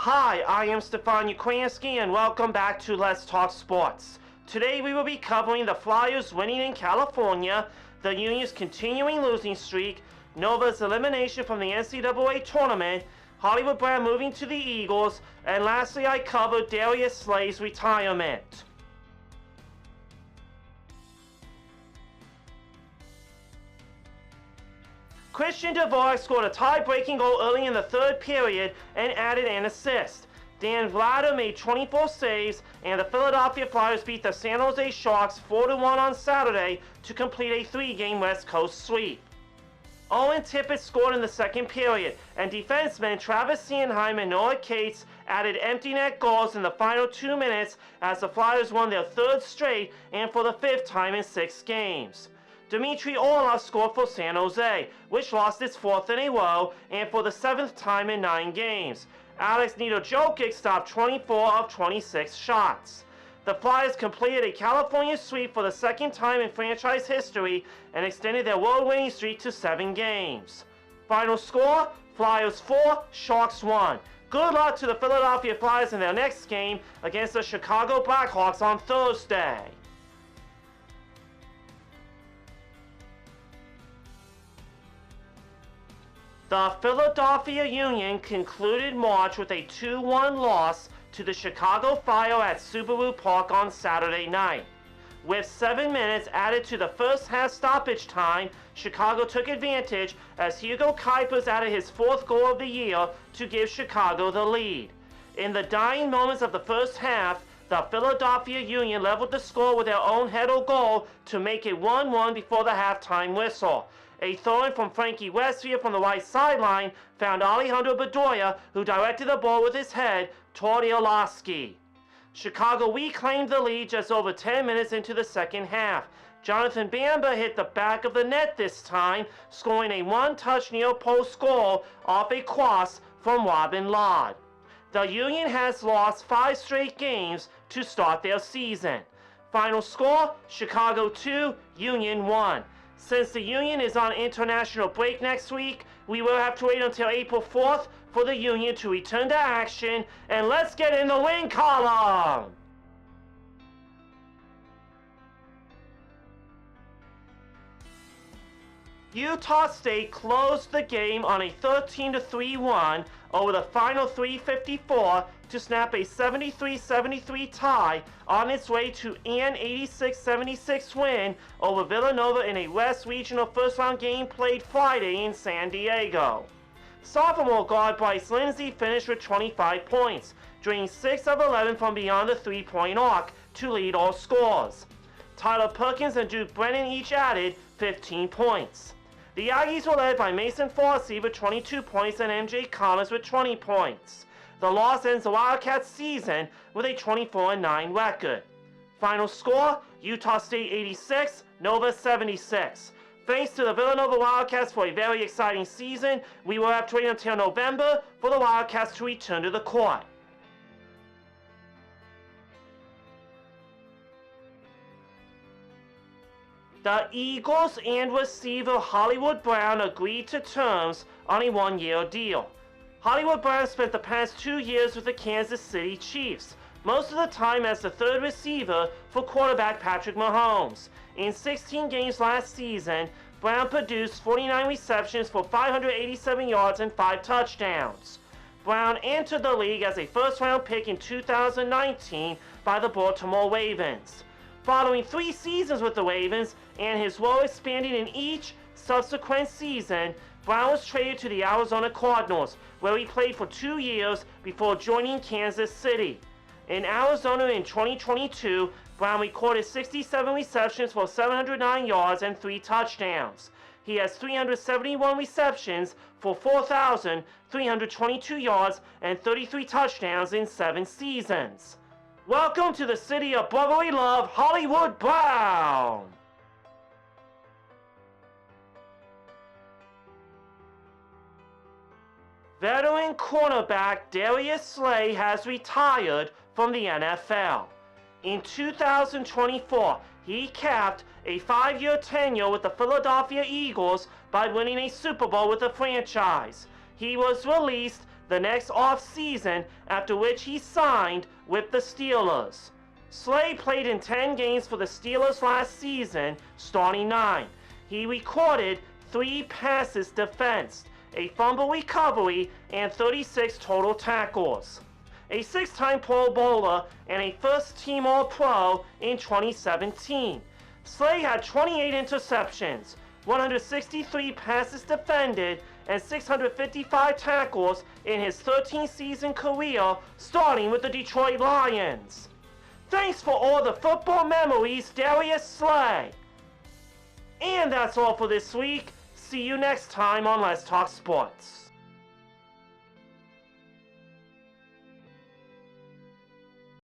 Hi, I am Stefan Ukrainsky and welcome back to Let's Talk Sports. Today we will be covering the Flyers winning in California, the Union's continuing losing streak, Nova's elimination from the NCAA tournament, Hollywood Brown moving to the Eagles, and lastly I covered Darius Slay's retirement. Christian Dvorak scored a tie-breaking goal early in the third period and added an assist. Dan Vladar made 24 saves, and the Philadelphia Flyers beat the San Jose Sharks 4-1 on Saturday to complete a three-game West Coast sweep. Owen Tippett scored in the second period, and defensemen Travis Sanheim and Noah Cates added empty net goals in the final 2 minutes as the Flyers won their third straight and for the fifth time in 6 games. Dmitry Orlov scored for San Jose, which lost its fourth in a row and for the seventh time in 9 games. Alex Nedojokic stopped 24 of 26 shots. The Flyers completed a California sweep for the second time in franchise history and extended their world winning streak to 7 games. Final score, Flyers 4, Sharks 1. Good luck to the Philadelphia Flyers in their next game against the Chicago Blackhawks on Thursday. The Philadelphia Union concluded March with a 2-1 loss to the Chicago Fire at Subaru Park on Saturday night. With 7 minutes added to the first half stoppage time, Chicago took advantage as Hugo Kuipers added his 4th goal of the year to give Chicago the lead. In the dying moments of the first half, the Philadelphia Union leveled the score with their own header goal to make it 1-1 before the halftime whistle. A throw-in from Frankie Westfield from the right sideline found Alejandro Bedoya, who directed the ball with his head toward Ilowski. Chicago reclaimed the lead just over 10 minutes into the second half. Jonathan Bamba hit the back of the net this time, scoring a one-touch near-post goal off a cross from Robin Lod. The Union has lost 5 straight games to start their season. Final score, Chicago 2, Union 1. Since the Union is on international break next week, we will have to wait until April 4th for the Union to return to action, and let's get in the win column! Utah State closed the game on a 13-3 run over the final 3:54 to snap a 73-73 tie on its way to an 86-76 win over Villanova in a West Regional first-round game played Friday in San Diego. Sophomore guard Bryce Lindsey finished with 25 points, draining 6 of 11 from beyond the three-point arc to lead all scorers. Tyler Perkins and Duke Brennan each added 15 points. The Aggies were led by Mason Forsey with 22 points and MJ Thomas with 20 points. The loss ends the Wildcats' season with a 24-9 record. Final score, Utah State 86, Nova 76. Thanks to the Villanova Wildcats for a very exciting season. We will have to wait until November for the Wildcats to return to the court. The Eagles and receiver Hollywood Brown agreed to terms on a 1-year deal. Hollywood Brown spent the past 2 years with the Kansas City Chiefs, most of the time as the third receiver for quarterback Patrick Mahomes. In 16 games last season, Brown produced 49 receptions for 587 yards and 5 touchdowns. Brown entered the league as a first-round pick in 2019 by the Baltimore Ravens. Following 3 seasons with the Ravens and his role expanding in each subsequent season, Brown was traded to the Arizona Cardinals, where he played for 2 years before joining Kansas City. In Arizona in 2022, Brown recorded 67 receptions for 709 yards and 3 touchdowns. He has 371 receptions for 4,322 yards and 33 touchdowns in 7 seasons. Welcome to the city of brotherly love, Hollywood Brown! Veteran cornerback Darius Slay has retired from the NFL. In 2024, he capped a 5-year tenure with the Philadelphia Eagles by winning a Super Bowl with the franchise. He was released the next off-season, after which he signed with the Steelers. Slay played in 10 games for the Steelers last season, starting 9. He recorded 3 passes defensed, a fumble recovery, and 36 total tackles. A 6-time Pro Bowler and a first-team All-Pro in 2017. Slay had 28 interceptions, 163 passes defended, and 655 tackles in his 13-season career, starting with the Detroit Lions. Thanks for all the football memories, Darius Slay. And that's all for this week. See you next time on Let's Talk Sports.